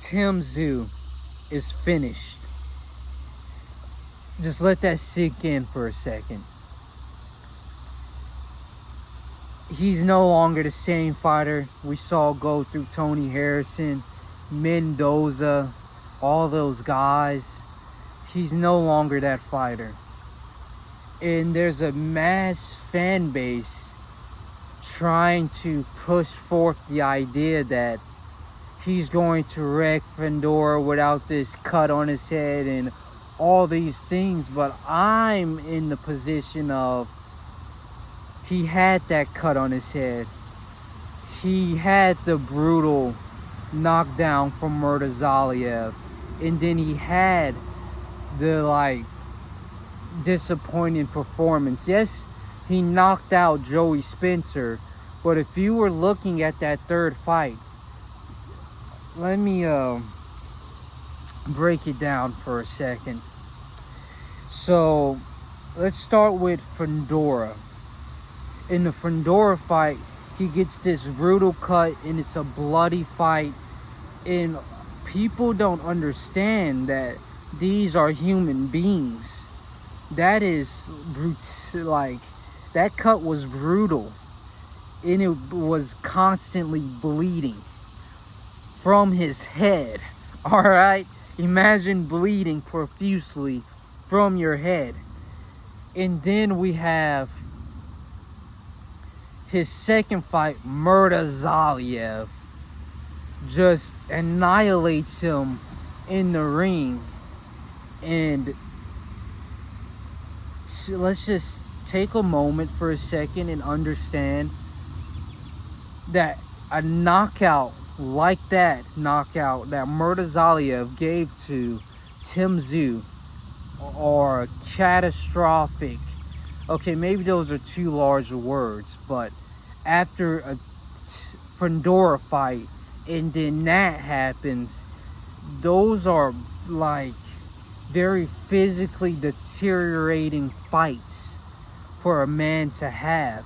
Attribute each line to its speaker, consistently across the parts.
Speaker 1: Tszyu is finished. Just let that sink in for a second. He's no longer the same fighter we saw go through Tony Harrison, Mendoza, all those guys. He's no longer that fighter. And there's a mass fan base trying to push forth the idea that he's going to wreck Fundora without this cut on his head and all these things. But I'm in the position of, he had that cut on his head. He had the brutal knockdown from Murtazaliev. And then he had the disappointing performance. Yes, he knocked out Joey Spencer. But if you were looking at that third fight, let me break it down for a second. So let's start with Fundora. In the Fundora fight, he gets this brutal cut and it's a bloody fight. And people don't understand that these are human beings. That is that cut was brutal. And it was constantly bleeding from his head. Alright? Imagine bleeding profusely from your head. And then we have his second fight, Murtazaliev, just annihilates him in the ring. And let's just take a moment for a second and understand that a knockout like that knockout that Murtazaliev gave to Tszyu, or catastrophic, okay, maybe those are too large words, but after a Fundora fight and then that happens, those are very physically deteriorating fights for a man to have.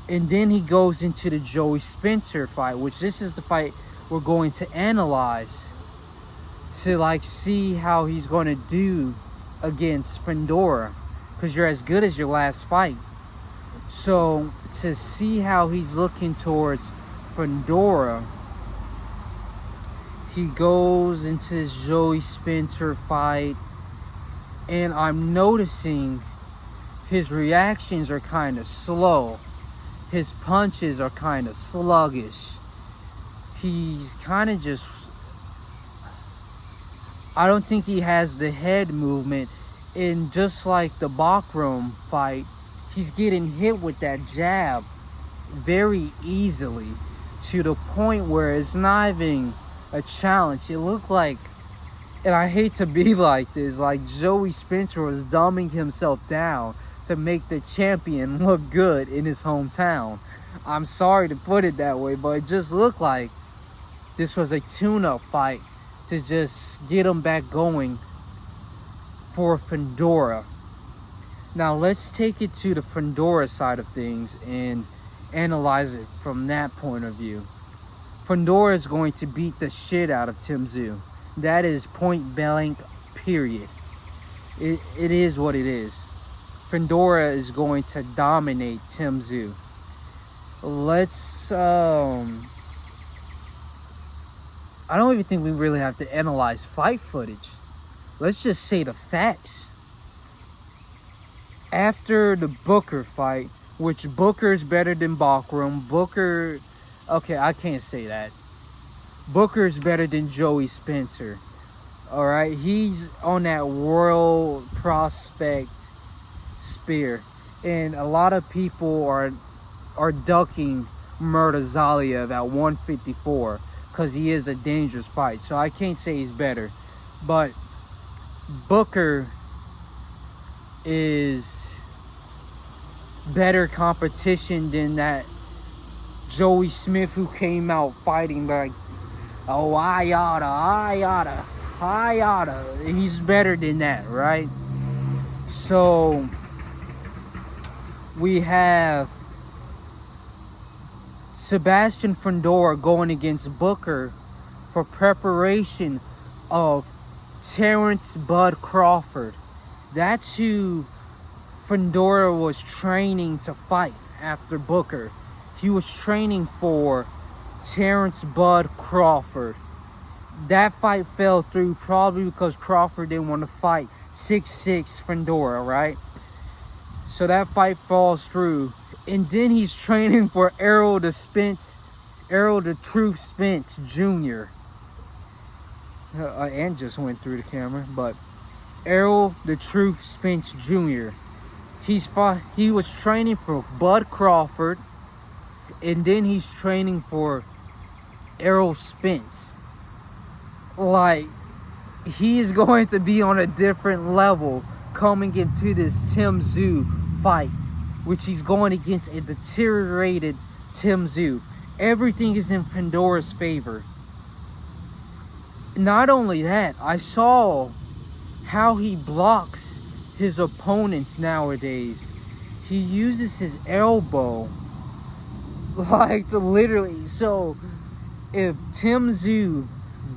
Speaker 1: And then he goes into the Joey Spencer fight, which this is the fight we're going to analyze to see how he's going to do against Fundora, because you're as good as your last fight. So to see how he's looking towards Fundora, he goes into this Joey Spencer fight, and I'm noticing his reactions are kind of slow. His punches are kind of sluggish. He's kind of just, I don't think he has the head movement. And just like the Bakram fight, he's getting hit with that jab very easily, to the point where it's not even a challenge. It looked like, and I hate to be like this, like Joey Spencer was dumbing himself down to make the champion look good in his hometown. I'm sorry to put it that way, but it just looked like this was a tune-up fight to just get him back going for Fundora. Now let's take it to the Fundora side of things and analyze it from that point of view. Fundora is going to beat the shit out of Tszyu. That is point blank, period. It is what it is. Fundora is going to dominate Tszyu. Let's I don't even think we really have to analyze fight footage. Let's just say the facts. After the Booker fight, which Booker's better than Bakram, okay, I can't say that. Booker's better than Joey Spencer. Alright, he's on that world prospect spear. And a lot of people are ducking Murtazaliev at 154 because he is a dangerous fight. So I can't say he's better. But Booker is better competition than that Joey Smith who came out fighting like, oh, I oughta. He's better than that, right? So we have Sebastian Fundora going against Booker for preparation of Terrence Bud Crawford. That's who Fundora was training to fight after Booker. He was training for Terrence Bud Crawford. That fight fell through probably because Crawford didn't want to fight 6'6" Fundora, right? So that fight falls through. And then he's training for Errol the Truth Spence Jr. And just went through the camera, but Errol the Truth Spence Jr. He was training for Bud Crawford, and then he's training for Errol Spence. Like, he is going to be on a different level coming into this Tszyu fight, which he's going against a deteriorated Tszyu. Everything is in Fundora's favor. Not only that, I saw how he blocks his opponents nowadays. He uses his elbow, like, literally. So if Tszyu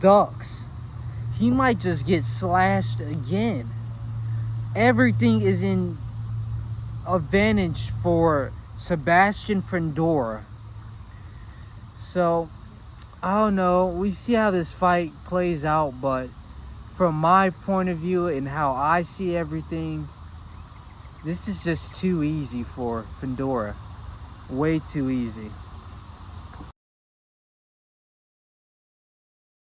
Speaker 1: ducks, he might just get slashed again. Everything is in advantage for Sebastian Fundora. So I don't know. We see how this fight plays out, but from my point of view and how I see everything, this is just too easy for Fundora. Way too easy.